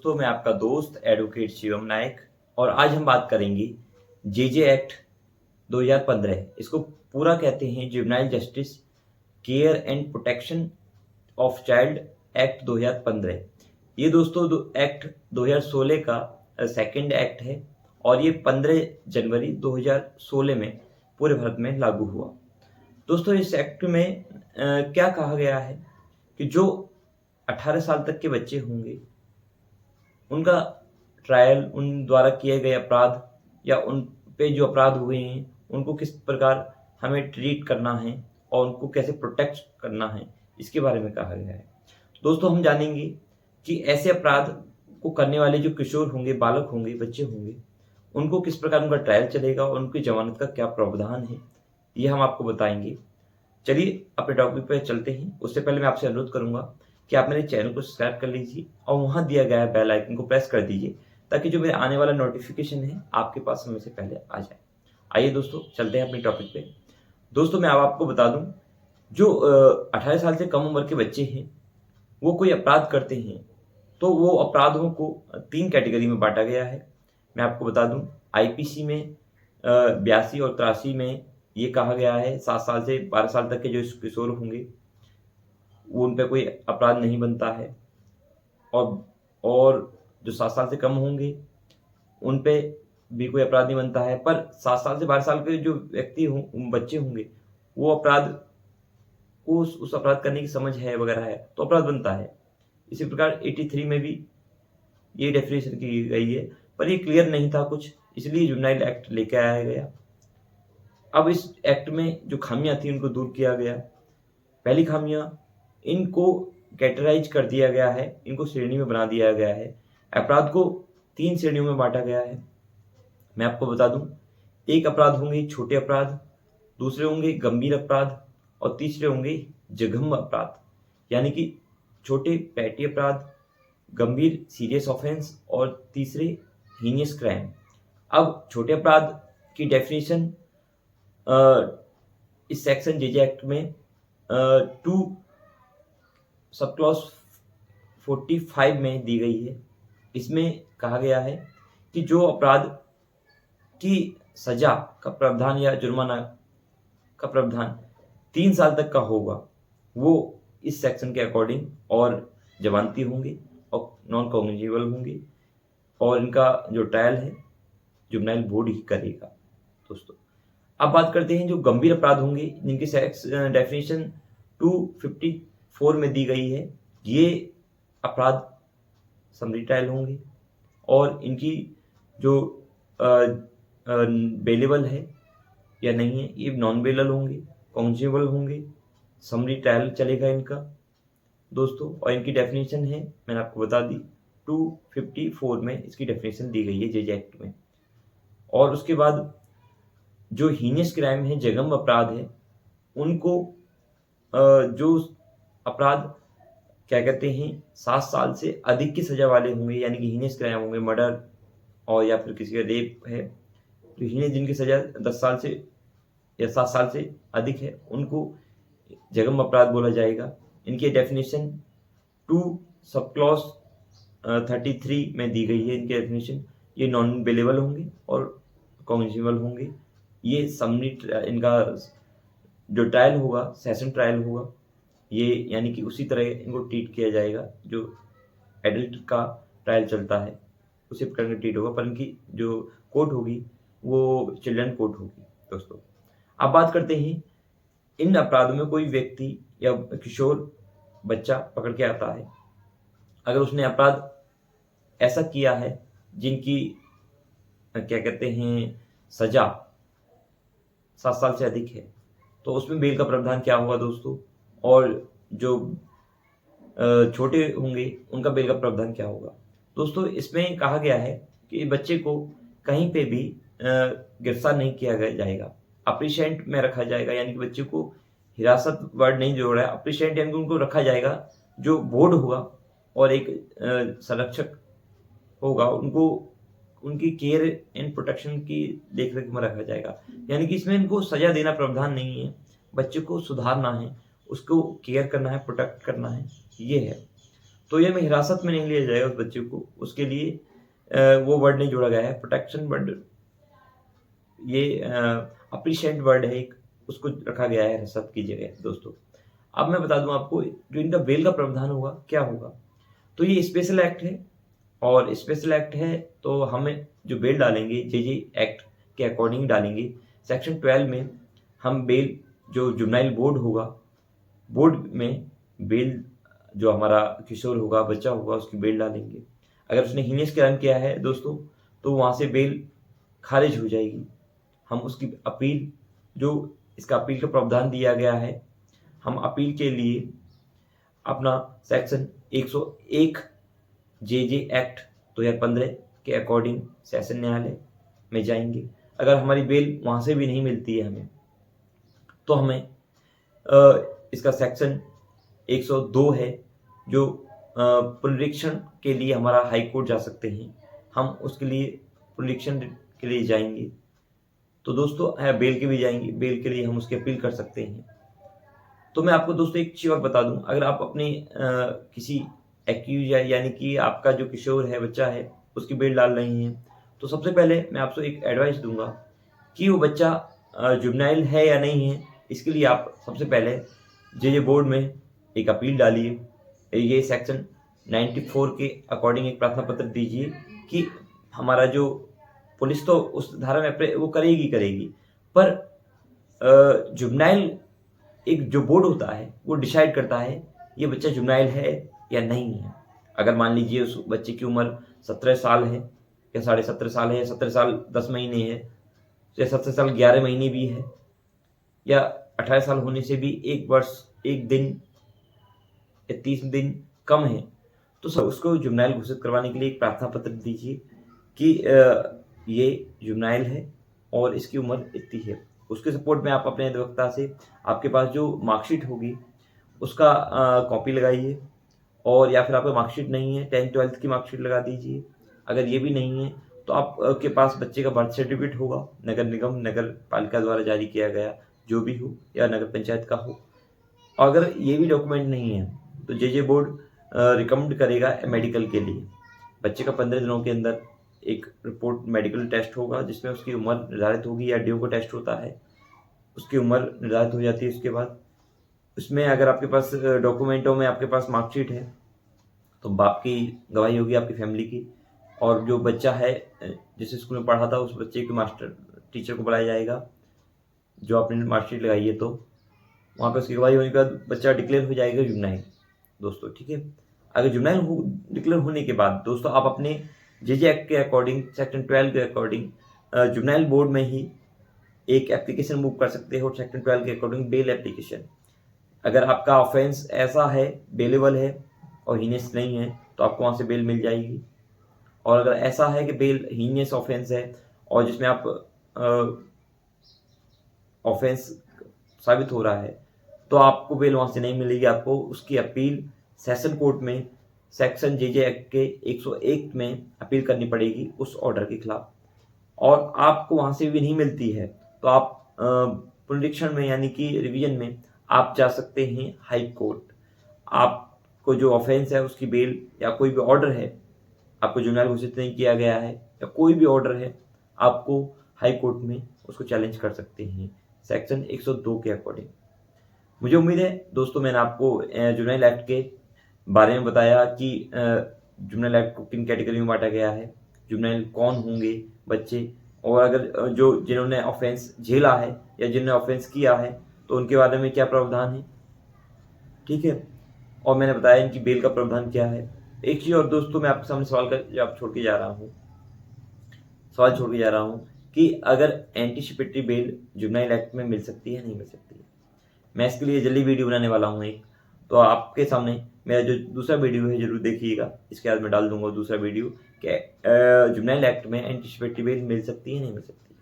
दोस्तों, मैं आपका दोस्त एडवोकेट शिवम नायक और आज हम बात करेंगे जेजे एक्ट 2015। इसको पूरा कहते हैं juvenile justice care and protection of child act 2015। ये दोस्तों एक्ट 2016 का सेकंड एक्ट है और ये 15 जनवरी 2016 में पूरे भारत में लागू हुआ। दोस्तों, इस एक्ट में क्या कहा गया है कि जो 18 साल तक के बच्चे होंगे उनका ट्रायल, उन द्वारा किए गए अपराध या उन पे जो अपराध हुए हैं उनको किस प्रकार हमें ट्रीट करना है और उनको कैसे प्रोटेक्ट करना है, इसके बारे में कहा गया है। दोस्तों, हम जानेंगे कि ऐसे अपराध को करने वाले जो किशोर होंगे, बालक होंगे, बच्चे होंगे, उनको किस प्रकार उनका ट्रायल चलेगा और उनकी जमानत का क्या प्रावधान है, ये हम आपको बताएंगे। चलिए अपने टॉपिक पर चलते हैं। उससे पहले मैं आपसे अनुरोध करूंगा कि आप मेरे चैनल को सब्सक्राइब कर लीजिए और वहां दिया गया बेल आइकन को प्रेस कर दीजिए ताकि जो मेरे आने वाला नोटिफिकेशन है आपके पास समय से पहले आ जाए। आइए दोस्तों, चलते हैं अपने टॉपिक पे। दोस्तों, मैं अब आपको बता दूं, जो 18 साल से कम उम्र के बच्चे हैं वो कोई अपराध करते हैं तो वो अपराधों को 3 कैटेगरी में बांटा गया है। मैं आपको बता दूं, आईपीसी में 82 और 83 में ये कहा गया है 7 साल से 12 साल तक के जो किशोर होंगे वो उन पे कोई अपराध नहीं बनता है और जो 7 साल से कम होंगे उन पे भी कोई अपराध नहीं बनता है। पर 7 साल से 12 साल के जो व्यक्ति हों, बच्चे होंगे, वो अपराध को उस अपराध करने की समझ है वगैरह है तो अपराध बनता है। इसी प्रकार 83 में भी ये डेफिनेशन की गई है, पर ये क्लियर नहीं था कुछ, इसलिए जुवेनाइल एक्ट लेके आया गया। अब इस एक्ट में जो खामियां थी उनको दूर किया गया। पहली खामियां, इनको कैटेगराइज कर दिया गया है, इनको श्रेणी में बना दिया गया है। अपराध को 3 श्रेणियों में बांटा गया है। मैं आपको बता दूं, एक अपराध होंगे छोटे अपराध, दूसरे होंगे गंभीर अपराध और तीसरे होंगे जघन्य अपराध, यानी कि छोटे पैटी अपराध, गंभीर सीरियस ऑफेंस और तीसरे हीनियस क्राइम। अब छोटे अपराध की डेफिनेशन इस सेक्शन जेजे एक्ट में 2 सब क्लॉज 45 में दी गई है। इसमें कहा गया है कि जो अपराध की सजा का प्रावधान या जुर्माना का प्रावधान 3 साल तक का होगा वो इस सेक्शन के अकॉर्डिंग और जमानती होंगे और नॉन कॉग्निजेबल होंगे और इनका जो ट्रायल है जुवेनाइल बोर्ड ही करेगा। दोस्तों, अब बात करते हैं जो गंभीर अपराध होंगे जिनकी डेफिनेशन 254 में दी गई है। ये अपराध समरी ट्रायल होंगे और इनकी जो बेलेबल है या नहीं है, ये नॉन बेलेबल होंगे, कॉग्निजेबल होंगे, समरी ट्रायल चलेगा इनका दोस्तों। और इनकी डेफिनेशन है, मैंने आपको बता दी, 254 में इसकी डेफिनेशन दी गई है जेजे एक्ट में। और उसके बाद जो हीनियस क्राइम है, जघन्य अपराध है, उनको जो अपराध क्या कहते हैं 7 साल से अधिक की सजा वाले होंगे, यानी कि हीनियस क्राइम होंगे, मर्डर और या फिर किसी का रेप है, तो हीनियस जिनकी सजा 10 साल से या 7 साल से अधिक है उनको जघन्य अपराध बोला जाएगा। इनकी डेफिनेशन 2 सब क्लॉज 33 में दी गई है। इनकी डेफिनेशन, ये नॉन बेलेबल होंगे और कॉग्निजेबल होंगे। ये समरी इनका जो ट्रायल होगा, सेशन ट्रायल होगा, ये यानी कि उसी तरह इनको ट्रीट किया जाएगा जो एडल्ट का ट्रायल चलता है, उसी प्रकार का ट्रीट होगा, पर इनकी जो कोर्ट होगी वो चिल्ड्रन कोर्ट होगी। दोस्तों, अब बात करते हैं, इन अपराधों में कोई व्यक्ति या किशोर बच्चा पकड़ के आता है, अगर उसने अपराध ऐसा किया है जिनकी क्या कहते हैं सजा 7 साल से अधिक है, तो उसमें बेल का प्रावधान क्या होगा दोस्तों, और जो छोटे होंगे उनका बेल का प्रावधान क्या होगा। दोस्तों, इसमें कहा गया है कि बच्चे को कहीं पे भी गिरफ्तार नहीं किया जाएगा, अप्रीशिएंट में रखा जाएगा, यानी कि बच्चे को हिरासत वर्ड नहीं जोड़ रहा है, अप्रीशिएंट यानी कि उनको रखा जाएगा, जो बोर्ड होगा और एक संरक्षक होगा, उनको उनकी केयर एंड प्रोटेक्शन की देखरेख में रखा जाएगा। यानी कि इसमें इनको सजा देना प्रावधान नहीं है, बच्चे को सुधारना है, उसको केयर करना है, प्रोटेक्ट करना है, ये है। तो ये में हिरासत में नहीं लिया जाएगा उस बच्चे को, उसके लिए वो वर्ड नहीं जोड़ा गया है, प्रोटेक्शन वर्ड, ये अप्रिशिएट वर्ड है एक, उसको रखा गया है हिरासत की जगह दोस्तों। अब मैं बता दूं आपको जो इनका बेल का प्रावधान होगा क्या होगा। तो ये स्पेशल एक्ट है, और स्पेशल एक्ट है तो हमें जो बेल डालेंगे जेजे एक्ट के अकॉर्डिंग डालेंगे। सेक्शन 12 में हम बेल, जो जुवेनाइल बोर्ड होगा, बोर्ड में बेल जो हमारा किशोर होगा, बच्चा होगा, उसकी बेल डालेंगे। अगर उसने हीनियस क्राइम किया है दोस्तों, तो वहाँ से बेल खारिज हो जाएगी। हम उसकी अपील, जो इसका अपील का प्रावधान दिया गया है, हम अपील के लिए अपना सेक्शन 101 जेजे एक्ट 2015 के अकॉर्डिंग सेशन न्यायालय में जाएंगे। अगर हमारी बेल वहाँ से भी नहीं मिलती है हमें, तो हमें इसका सेक्शन 102 है, जो पुनरीक्षण के लिए हमारा हाई कोर्ट जा सकते हैं, हम उसके लिए पुनरीक्षण के लिए जाएंगे। तो दोस्तों बेल के भी जाएंगे, बेल के लिए हम उसकी अपील कर सकते हैं। तो मैं आपको दोस्तों एक चीज़ और बता दूं, अगर आप अपने किसी एक्यूज यानी कि आपका जो किशोर है, बच्चा है, उसकी बेल डाल रही हैं, तो सबसे पहले मैं आपसे एक एडवाइस दूंगा कि वो बच्चा जुवेनाइल है या नहीं है। इसके लिए आप सबसे पहले जेजे बोर्ड में एक अपील डालिए, ये सेक्शन 94 के अकॉर्डिंग एक प्रार्थना पत्र दीजिए कि हमारा जो पुलिस तो उस धारा में वो करेगी, पर जुवेनाइल एक जो बोर्ड होता है वो डिसाइड करता है ये बच्चा जुवेनाइल है या नहीं है। अगर मान लीजिए उस बच्चे की उम्र 17 साल है, या 17.5 साल है, या 17 साल 10 महीने है, या 17 साल 11 महीने भी है, या 18 साल होने से भी 1 वर्ष 1 दिन या 30 दिन कम है, तो सब उसको जुवेनाइल घोषित करवाने के लिए एक प्रार्थना पत्र दीजिए कि ये जुवेनाइल है और इसकी उम्र इतनी है। उसके सपोर्ट में आप अपने अधिवक्ता से आपके पास जो मार्कशीट होगी उसका कॉपी लगाइए, और या फिर आपका मार्कशीट नहीं है 10th-12th की मार्कशीट लगा दीजिए। अगर ये भी नहीं है तो आपके पास बच्चे का बर्थ सर्टिफिकेट होगा, नगर निगम, नगर पालिका द्वारा जारी किया गया जो भी हो, या नगर पंचायत का हो। अगर ये भी डॉक्यूमेंट नहीं है तो जेजे बोर्ड रिकमेंड करेगा मेडिकल के लिए। बच्चे का 15 दिनों के अंदर एक रिपोर्ट मेडिकल टेस्ट होगा जिसमें उसकी उम्र निर्धारित होगी, या डीओ को टेस्ट होता है, उसकी उम्र निर्धारित हो जाती है। उसके बाद उसमें अगर आपके पास डॉक्यूमेंटों में आपके पास मार्कशीट है तो बाप की गवाही होगी, आपकी फैमिली की, और जो बच्चा है जिस स्कूल में पढ़ा था उस बच्चे के मास्टर टीचर को बुलाया जाएगा जो आपने मार्कशीट लगाई है, तो वहाँ पर उसकी गवाही होने के बाद बच्चा डिक्लेयर हो जाएगा जुवेनाइल दोस्तों, ठीक है। अगर जुवेनाइल डिक्लेयर होने के बाद दोस्तों आप अपने जेजे एक्ट के अकॉर्डिंग, सेक्शन 12 के अकॉर्डिंग जुवेनाइल बोर्ड में ही एक एप्लीकेशन मूव कर सकते हो, सेक्शन 12 के अकॉर्डिंग बेल एप्लीकेशन। अगर आपका ऑफेंस ऐसा है, बेलेबल है और हीनियस नहीं है, तो आपको वहाँ से बेल मिल जाएगी। और अगर ऐसा है कि बेल हीनियस ऑफेंस है और जिसमें आप ऑफेंस साबित हो रहा है, तो आपको बेल वहाँ से नहीं मिलेगी। आपको उसकी अपील सेशन कोर्ट में सेक्शन जेजे एक्ट के 101 में अपील करनी पड़ेगी उस ऑर्डर के खिलाफ। और आपको वहाँ से भी नहीं मिलती है तो आप पुनरीक्षण में यानी कि रिवीजन में आप जा सकते हैं हाई कोर्ट। आपको जो ऑफेंस है उसकी बेल या कोई भी ऑर्डर है, आपको जुवेनाइल घोषित नहीं किया गया है या कोई भी ऑर्डर है, आपको हाई कोर्ट में उसको चैलेंज कर सकते हैं सेक्शन 102 के अकॉर्डिंग। मुझे उम्मीद है दोस्तों मैंने आपको जुवेनाइल एक्ट के बारे में बताया कि जुवेनाइल एक्ट को किन कैटेगरी में बांटा गया है, जुवेनाइल कौन होंगे बच्चे, और अगर जिन्होंने ऑफेंस झेला है या जिन्होंने ऑफेंस किया है तो उनके बारे में क्या प्रावधान है, ठीक है। और मैंने बताया इनकी बेल का प्रावधान क्या है। एक चीज़ और दोस्तों मैं आपके सामने सवाल का जवाब छोड़ के जा रहा हूँ कि अगर एंटीसिपेटरी बेल जुवेनाइल एक्ट में मिल सकती है, नहीं मिल सकती है। मैं इसके लिए जल्दी वीडियो बनाने वाला हूँ एक, तो आपके सामने मेरा जो दूसरा वीडियो है जरूर देखिएगा। इसके बाद मैं डाल दूंगा दूसरा वीडियो कि जुवेनाइल एक्ट में एंटीसिपेटरी बेल मिल सकती है, नहीं मिल सकती।